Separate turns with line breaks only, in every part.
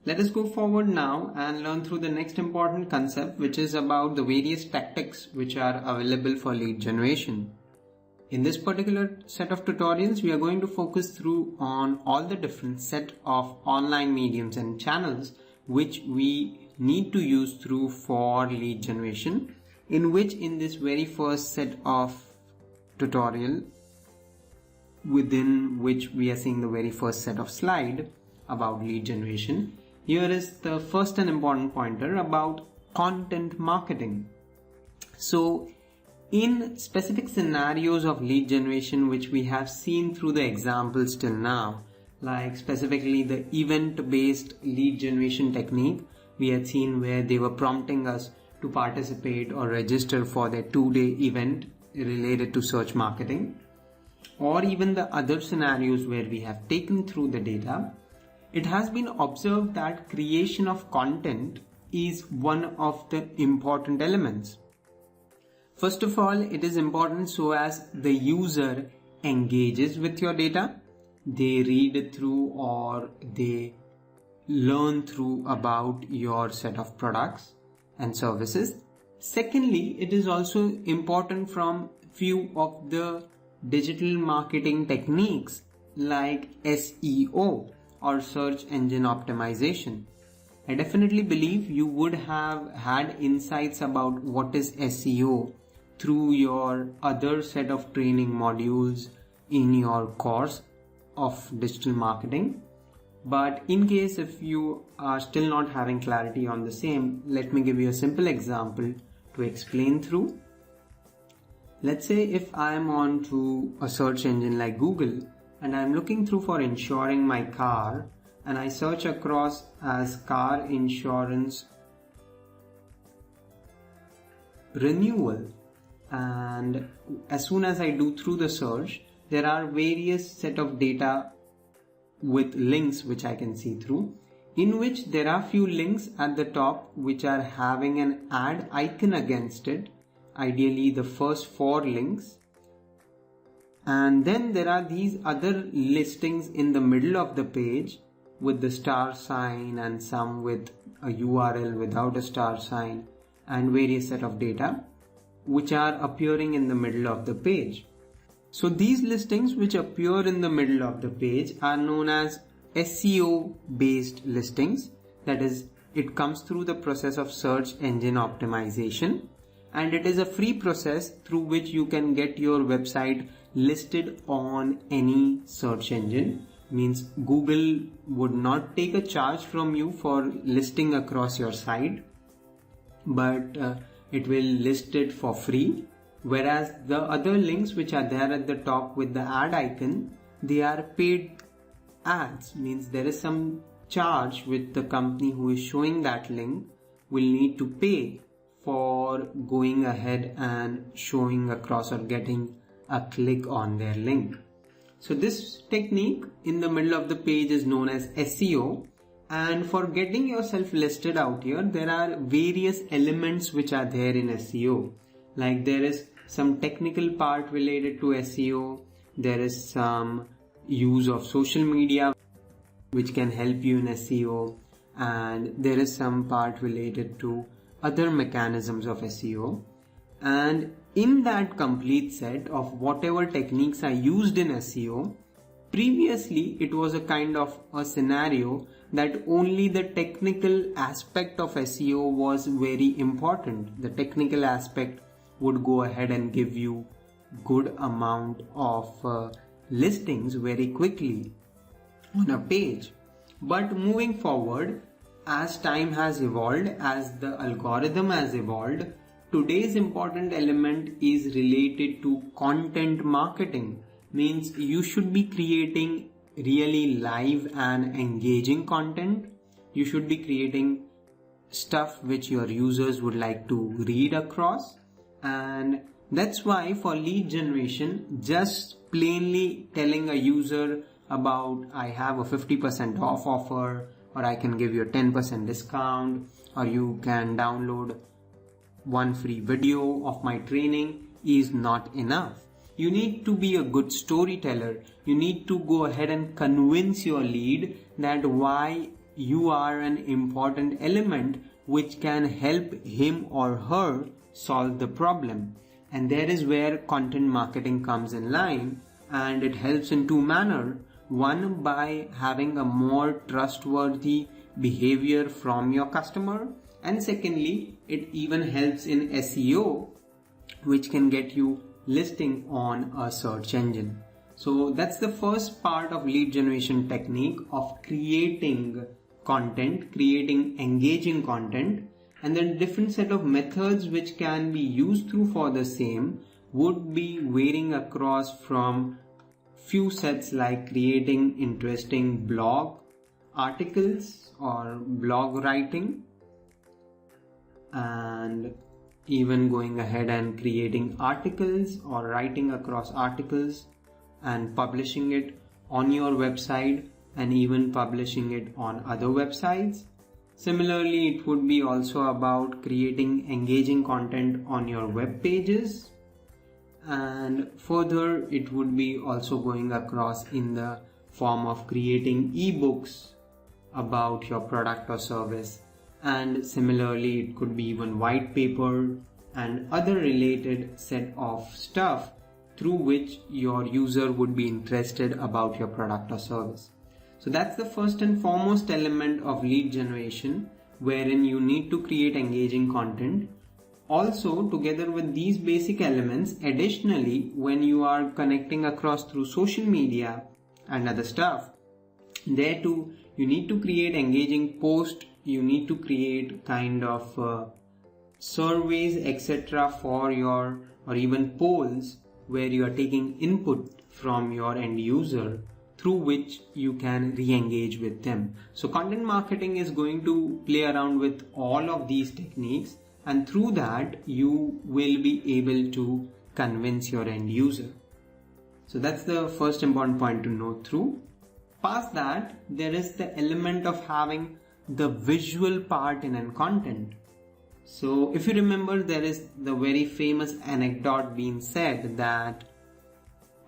Let us go forward now and learn through the next important concept, which is about the various tactics which are available for lead generation. In this particular set of tutorials, we are going to focus through on all the different set of online mediums and channels which we need to use through for lead generation, in which in this very first set of tutorial, within which we are seeing the very first set of slide about lead generation, here is the first and important pointer about content marketing. So in specific scenarios of lead generation which we have seen through the examples till now, like specifically the event-based lead generation technique, we had seen where they were prompting us to participate or register for their 2-day event related to search marketing, or even the other scenarios where we have taken through the data. It has been observed that creation of content is one of the important elements. First of all, it is important so as the user engages with your data, they read it through or they learn through about your set of products and services. Secondly, it is also important from few of the digital marketing techniques like SEO or search engine optimization. I definitely believe you would have had insights about what is SEO through your other set of training modules in your course of digital marketing. But in case if you are still not having clarity on the same, let me give you a simple example to explain through. Let's say if I am on to a search engine like Google and I am looking through for insuring my car, and I search across as car insurance renewal, and as soon as I do through the search, there are various set of data with links which I can see through, in which there are few links at the top which are having an ad icon against it, ideally the first 4 links, and then there are these other listings in the middle of the page with the star sign and some with a URL without a star sign and various set of data which are appearing in the middle of the page. So these listings which appear in the middle of the page are known as SEO based listings. That is, it comes through the process of search engine optimization, and it is a free process through which you can get your website listed on any search engine. Means Google would not take a charge from you for listing across your site, but it will list it for free. Whereas the other links which are there at the top with the ad icon, they are paid ads. Means there is some charge which the company who is showing that link will need to pay for going ahead and showing across or getting a click on their link. So this technique in the middle of the page is known as SEO, and for getting yourself listed out here, there are various elements which are there in SEO. Like there is some technical part related to SEO, there is some use of social media which can help you in SEO, and there is some part related to other mechanisms of SEO. And in that complete set of whatever techniques are used in SEO, previously it was a kind of a scenario that only the technical aspect of SEO was very important. The technical aspect would go ahead and give you good amount of listings very quickly on a page. But moving forward, as time has evolved, as the algorithm has evolved, today's important element is related to content marketing. Means you should be creating really live and engaging content. You should be creating stuff which your users would like to read across, and that's why for lead generation, just plainly telling a user about I have a 50% off offer, or I can give you a 10% discount, or you can download one free video of my training is not enough. You need to be a good storyteller. You need to go ahead and convince your lead that why you are an important element which can help him or her solve the problem. And there is where content marketing comes in line, and it helps in two manners. One, by having a more trustworthy behavior from your customer, and secondly, it even helps in SEO, which can get you listing on a search engine. So that's the first part of lead generation technique of creating content, creating engaging content. And then different set of methods which can be used through for the same would be varying across from few sets, like creating interesting blog articles or blog writing, and even going ahead and creating articles or writing across articles and publishing it on your website and even publishing it on other websites. Similarly, it would be also about creating engaging content on your web pages, and further it would be also going across in the form of creating ebooks about your product or service, and similarly it could be even white paper and other related set of stuff through which your user would be interested about your product or service. So that's the first and foremost element of lead generation, wherein you need to create engaging content. Also, together with these basic elements, additionally, when you are connecting across through social media and other stuff, there too, you need to create engaging posts, you need to create kind of surveys, etc. for your, or even polls where you are taking input from your end user, through which you can re-engage with them. So content marketing is going to play around with all of these techniques, and through that you will be able to convince your end user. So that's the first important point to note through. Past that, there is the element of having the visual part in a content. So if you remember, there is the very famous anecdote being said that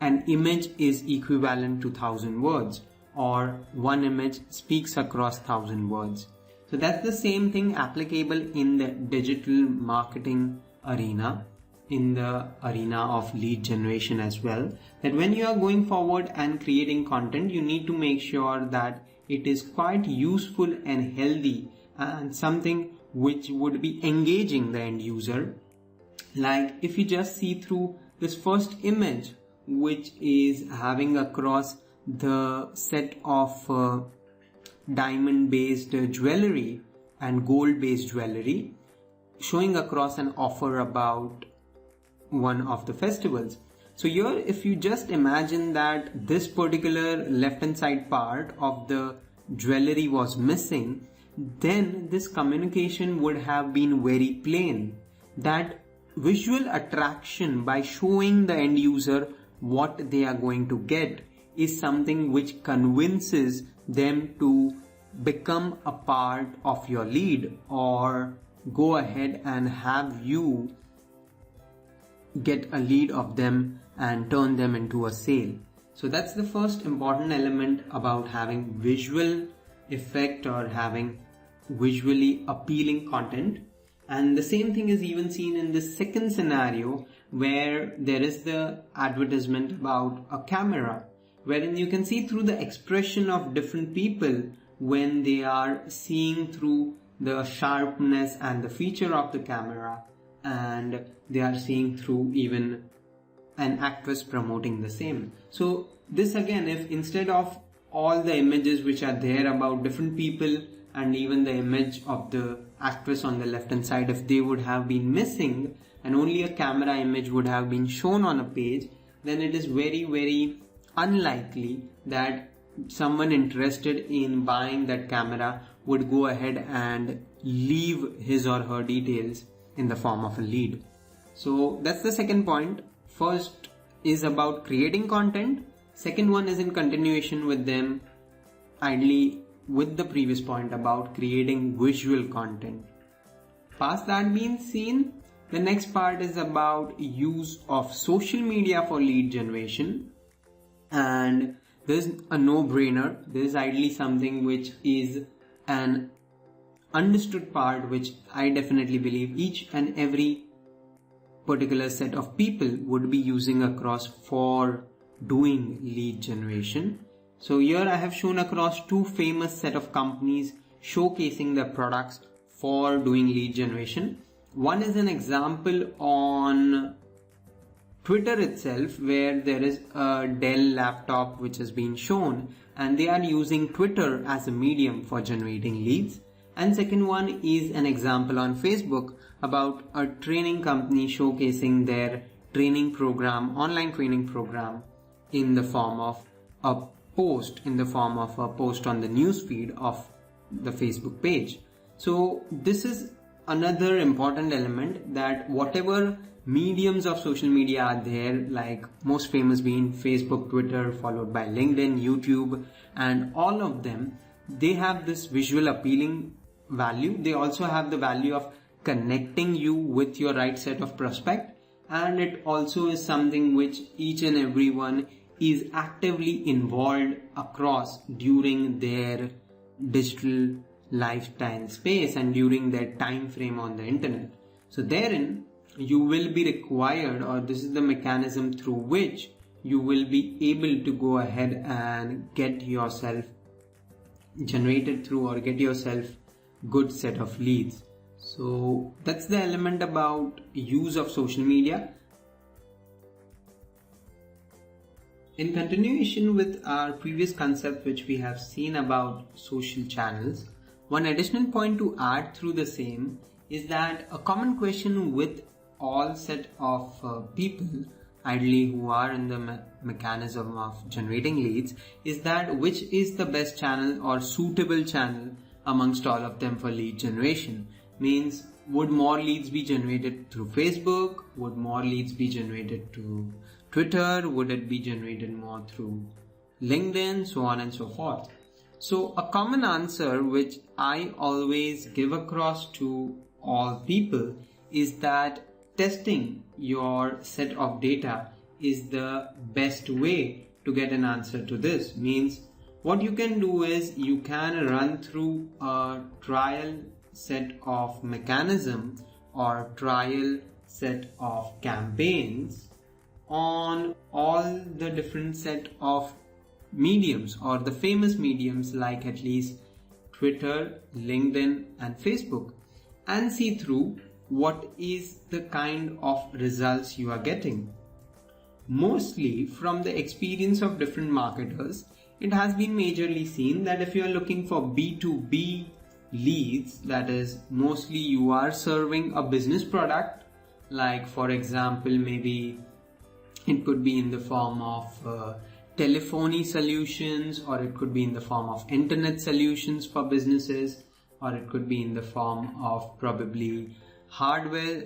an image is equivalent to 1,000 words, or one image speaks across 1,000 words. So that's the same thing applicable in the digital marketing arena, in the arena of lead generation as well. That when you are going forward and creating content, you need to make sure that it is quite useful and healthy and something which would be engaging the end user. Like if you just see through this first image, which is having across the set of diamond based jewelry and gold based jewelry, showing across an offer about one of the festivals. So here, if you just imagine that this particular left hand side part of the jewelry was missing, then this communication would have been very plain. That visual attraction by showing the end user what they are going to get is something which convinces them to become a part of your lead, or go ahead and have you get a lead of them and turn them into a sale. So that's the first important element about having visual effect or having visually appealing content. And the same thing is even seen in the second scenario, where there is the advertisement about a camera, wherein you can see through the expression of different people when they are seeing through the sharpness and the feature of the camera, and they are seeing through even an actress promoting the same. So this again, if instead of all the images which are there about different people and even the image of the actress on the left hand side, if they would have been missing and only a camera image would have been shown on a page, then it is very, very unlikely that someone interested in buying that camera would go ahead and leave his or her details in the form of a lead. So that's the second point. First is about creating content. Second one is in continuation with them, ideally with the previous point about creating visual content. Past that being seen, the next part is about use of social media for lead generation. And this is a no-brainer. This is ideally something which is an understood part which I definitely believe each and every particular set of people would be using across for doing lead generation. So here I have shown across two famous set of companies showcasing their products for doing lead generation. One is an example on Twitter itself, where there is a Dell laptop which has been shown and they are using Twitter as a medium for generating leads. And second one is an example on Facebook about a training company showcasing their training program, online training program, in the form of a post on the newsfeed of the Facebook page. So this is another important element, that whatever mediums of social media are there, like most famous being Facebook, Twitter, followed by LinkedIn, YouTube, and all of them, they have this visual appealing value. They also have the value of connecting you with your right set of prospect, and it also is something which each and everyone is actively involved across during their digital lifetime space and during their time frame on the internet. So therein you will be required, or this is the mechanism through which you will be able to go ahead and get yourself generated through, or get yourself good set of leads. So that's the element about use of social media. In continuation with our previous concept which we have seen about social channels, one additional point to add through the same is that a common question with all set of people ideally who are in the mechanism of generating leads is that which is the best channel or suitable channel amongst all of them for lead generation. Means, would more leads be generated through Facebook? Would more leads be generated through Twitter? Would it be generated more through LinkedIn? So on and so forth. So a common answer which I always give across to all people is that testing your set of data is the best way to get an answer to this. Means, what you can do is you can run through a trial set of mechanism or trial set of campaigns on all the different set of mediums, or the famous mediums like at least Twitter, LinkedIn and Facebook, and see through what is the kind of results you are getting. Mostly from the experience of different marketers, it has been majorly seen that if you are looking for B2B leads, that is mostly you are serving a business product, like for example maybe it could be in the form of telephony solutions, or it could be in the form of internet solutions for businesses, or it could be in the form of probably hardware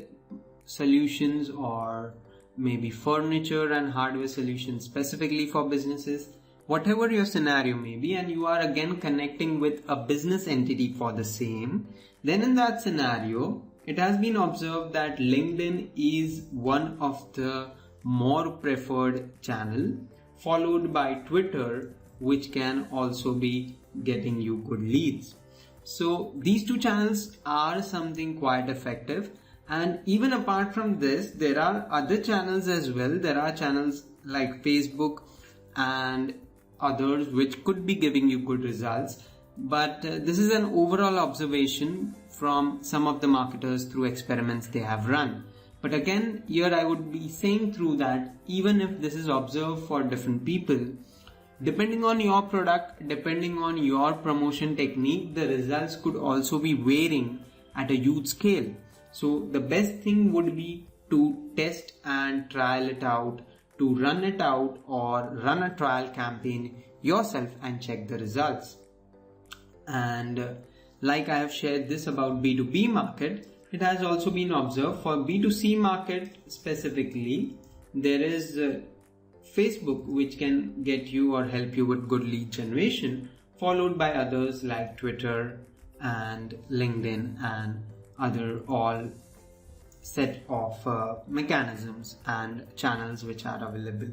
solutions, or maybe furniture and hardware solutions specifically for businesses. Whatever your scenario may be, and you are again connecting with a business entity for the same, then in that scenario it has been observed that LinkedIn is one of the more preferred channel, followed by Twitter, which can also be getting you good leads. So these two channels are something quite effective. And even apart from this, there are other channels as well. There are channels like Facebook and others which could be giving you good results. But this is an overall observation from some of the marketers through experiments they have run. But again, here I would be saying through that even if this is observed for different people, depending on your product, depending on your promotion technique, the results could also be varying at a huge scale. So the best thing would be to test and trial it out, to run it out or run a trial campaign yourself and check the results. And like I have shared this about B2B market, it has also been observed for B2C market specifically, there is Facebook which can get you or help you with good lead generation, followed by others like Twitter and LinkedIn and other all set of mechanisms and channels which are available.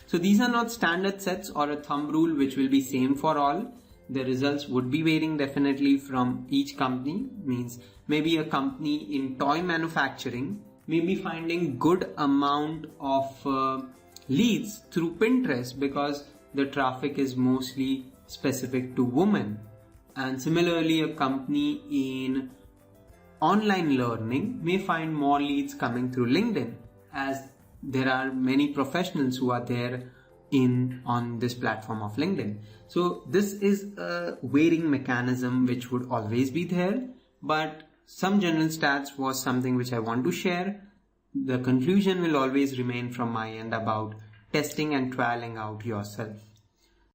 So these are not standard sets or a thumb rule which will be same for all. The results would be varying definitely from each company. Means maybe a company in toy manufacturing may be finding good amount of leads through Pinterest because the traffic is mostly specific to women. And similarly, a company in online learning may find more leads coming through LinkedIn, as there are many professionals who are there on this platform of LinkedIn. So this is a varying mechanism which would always be there, but some general stats was something which I want to share. The conclusion will always remain from my end about testing and trialing out yourself.